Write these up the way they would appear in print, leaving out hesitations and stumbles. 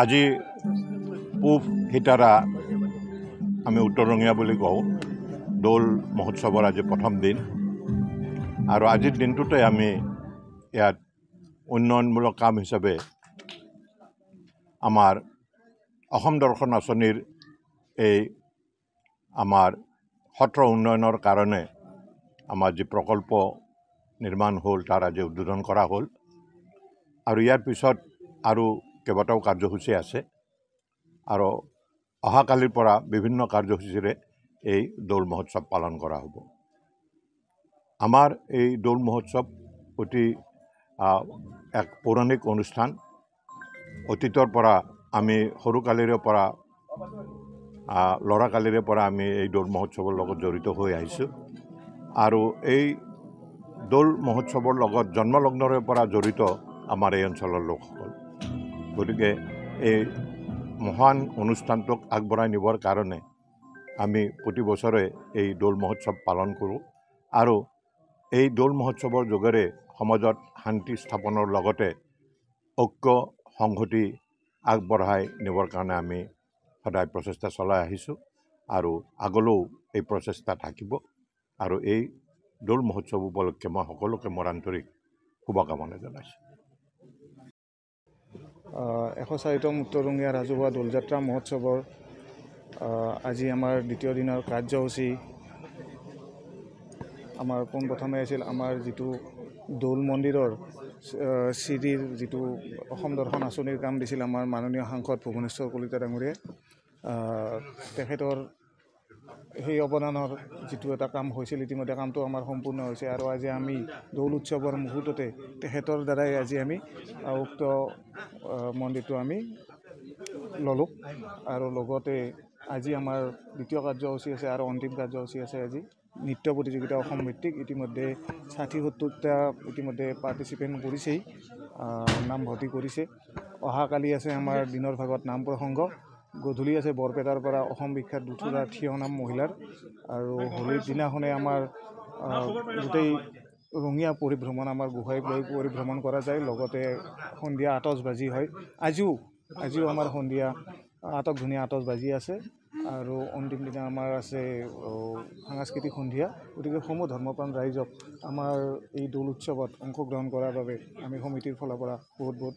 আজি পূব হিতাৰা আমি উত্তৰ ৰঙিয়া বুলি কওঁ দৌল মহোৎসৱৰ আজি প্ৰথম দিন আৰু আজিৰ দিনটোতে আমি ইয়াত উন্নয়নমূলক কাম হিচাপে আমাৰ অসম দৰ্শন আঁচনিৰ এই আমাৰ সত্ৰ উন্নয়নৰ কাৰণে আমাৰ যি প্ৰকল্প নিৰ্মাণ হ'ল তাৰ আজি উদ্বোধন কৰা হ'ল আৰু ইয়াৰ পিছত আৰু কেইবাটাও কাৰ্যসূচী আছে আৰু অহাকালিৰ পৰা বিভিন্ন কাৰ্যসূচীৰে এই দৌল মহোৎসৱ পালন কৰা হ'ব। আমাৰ এই দৌল মহোৎসৱ অতি এক পৌৰাণিক অনুষ্ঠান। অতীতৰ পৰা আমি সৰুকালিৰে পৰা ল'ৰাকালিৰে পৰা আমি এই দৌল মহোৎসৱৰ লগত জড়িত হৈ আহিছোঁ আৰু এই দৌল মহোৎসৱৰ লগত জন্মলগ্নৰে পৰা জড়িত আমাৰ এই অঞ্চলৰ লোকসকল। গতিকে এই মহান অনুষ্ঠানটোক আগবঢ়াই নিবৰ কাৰণে আমি প্ৰতি বছৰে এই দৌল মহোৎসৱ পালন কৰোঁ আৰু এই দৌল মহোৎসৱৰ যোগেৰে সমাজত শান্তি স্থাপনৰ লগতে ঐক্য সংহতি আগবঢ়াই নিবৰ কাৰণে আমি সদায় প্ৰচেষ্টা চলাই আহিছোঁ আৰু আগলৈও এই প্ৰচেষ্টা থাকিব আৰু এই দৌল মহোৎসৱ উপলক্ষে মই সকলোকে মোৰ আন্তৰিক শুভকামনা জনাইছোঁ। 104তম উত্তৰ ৰঙিয়া ৰাজহুৱা দৌলযাত্ৰা মহোৎসৱৰ আজি আমাৰ দ্বিতীয় দিনৰ কাৰ্যসূচী আমাৰ পোনপ্ৰথমে আছিল আমাৰ যিটো দৌল মন্দিৰৰ চিৰিৰ যিটো অসম দৰ্শন আঁচনিৰ কাম দিছিল আমাৰ মাননীয় সাংসদ ভুৱনেশ্বৰ কলিতা ডাঙৰীয়াই। তেখেতৰ সেই অৱদানৰ যিটো এটা কাম হৈছিল ইতিমধ্যে কামটো আমাৰ সম্পূৰ্ণ হৈছে আৰু আজি আমি দৌল উৎসৱৰ মুহূৰ্ততে তেখেতৰ দ্বাৰাই আজি আমি উক্ত মন্দিৰটো আমি ল'লোঁ আৰু লগতে আজি আমাৰ দ্বিতীয় কাৰ্যসূচী আছে আৰু অন্তিম কাৰ্যসূচী আছে। আজি নৃত্য প্ৰতিযোগিতা অসম ভিত্তিক ইতিমধ্যে 60-70টা ইতিমধ্যে পাৰ্টিচিপেণ্ট কৰিছেই, নামভৰ্তি কৰিছে। অহাকালি আছে আমাৰ দিনৰ ভাগত নাম প্ৰসংগ, গধূলি আছে বৰপেটাৰ পৰা অসম বিখ্যাত দুঠুৰা থিয় নাম মহিলাৰ আৰু হোলীৰ দিনাখনে আমাৰ গোটেই ৰঙিয়া পৰিভ্ৰমণ আমাৰ গোসাঁইক লৈ পৰিভ্ৰমণ কৰা যায়। লগতে সন্ধিয়া আতচবাজি হয়। আজিও আমাৰ সন্ধিয়া আটকধুনীয়া আতচবাজি আছে আৰু অন্তিম দিনা আমাৰ আছে সাংস্কৃতিক সন্ধিয়া। গতিকে সমূহ ধৰ্মপ্ৰাণ ৰাইজক আমাৰ এই দৌল উৎসৱত অংশগ্ৰহণ কৰাৰ বাবে আমি সমিতিৰ ফালৰ পৰা বহুত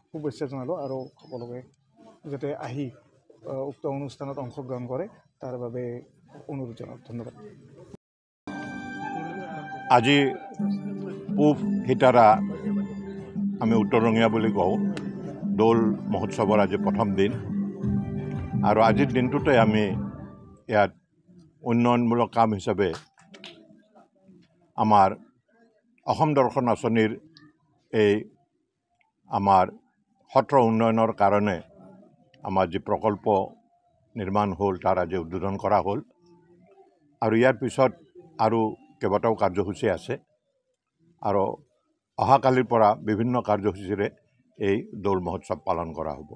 শুভেচ্ছা জনালোঁ আৰু সকলোকে যাতে আহি উক্ত অনুষ্ঠানত অংশগ্ৰহণ কৰে তাৰ বাবে অনুৰোধ জনালোঁ। ধন্যবাদ। আজি পূব হিতাৰা আমি উত্তৰ ৰঙিয়া বুলি কওঁ দৌল মহোৎসৱৰ আজি প্ৰথম দিন আৰু আজিৰ দিনটোতে আমি ইয়াত উন্নয়নমূলক কাম হিচাপে আমাৰ অসম দৰ্শন আঁচনিৰ এই আমাৰ সত্ৰ উন্নয়নৰ কাৰণে আমাৰ যি প্ৰকল্প নিৰ্মাণ হ'ল তাৰ আজি উদ্বোধন কৰা হ'ল আৰু ইয়াৰ পিছত আৰু কেইবাটাও কাৰ্যসূচী আছে আৰু অহাকালিৰ পৰা বিভিন্ন কাৰ্যসূচীৰে এই দৌল মহোৎসৱ পালন কৰা হ'ব।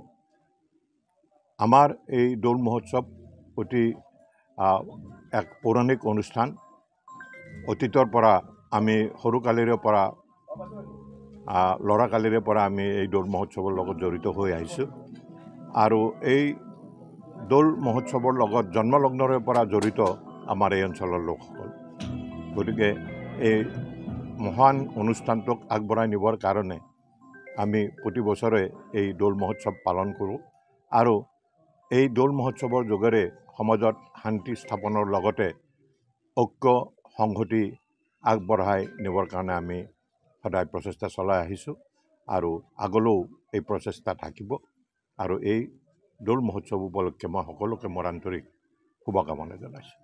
আমাৰ এই দৌল মহোৎসৱ অতি এক পৌৰাণিক অনুষ্ঠান। অতীতৰ পৰা আমি সৰুকালিৰে পৰা ল'ৰাকালিৰে পৰা আমি এই দৌল মহোৎসৱৰ লগত জড়িত হৈ আহিছোঁ আৰু এই দৌল মহোৎসৱৰ লগত জন্মলগ্নৰে পৰা জড়িত আমাৰ এই অঞ্চলৰ লোকসকল। গতিকে এই মহান অনুষ্ঠানটোক আগবঢ়াই নিবৰ কাৰণে আমি প্ৰতি বছৰে এই দৌল মহোৎসৱ পালন কৰোঁ আৰু এই দৌল মহোৎসৱৰ যোগেৰে সমাজত শান্তি স্থাপনৰ লগতে ঐক্য সংহতি আগবঢ়াই নিবৰ কাৰণে আমি সদায় প্ৰচেষ্টা চলাই আহিছোঁ আৰু আগলৈও এই প্ৰচেষ্টা থাকিব আৰু এই দৌল মহোৎসৱ উপলক্ষে মই সকলোকে মোৰ আন্তৰিক শুভকামনা জনাইছোঁ।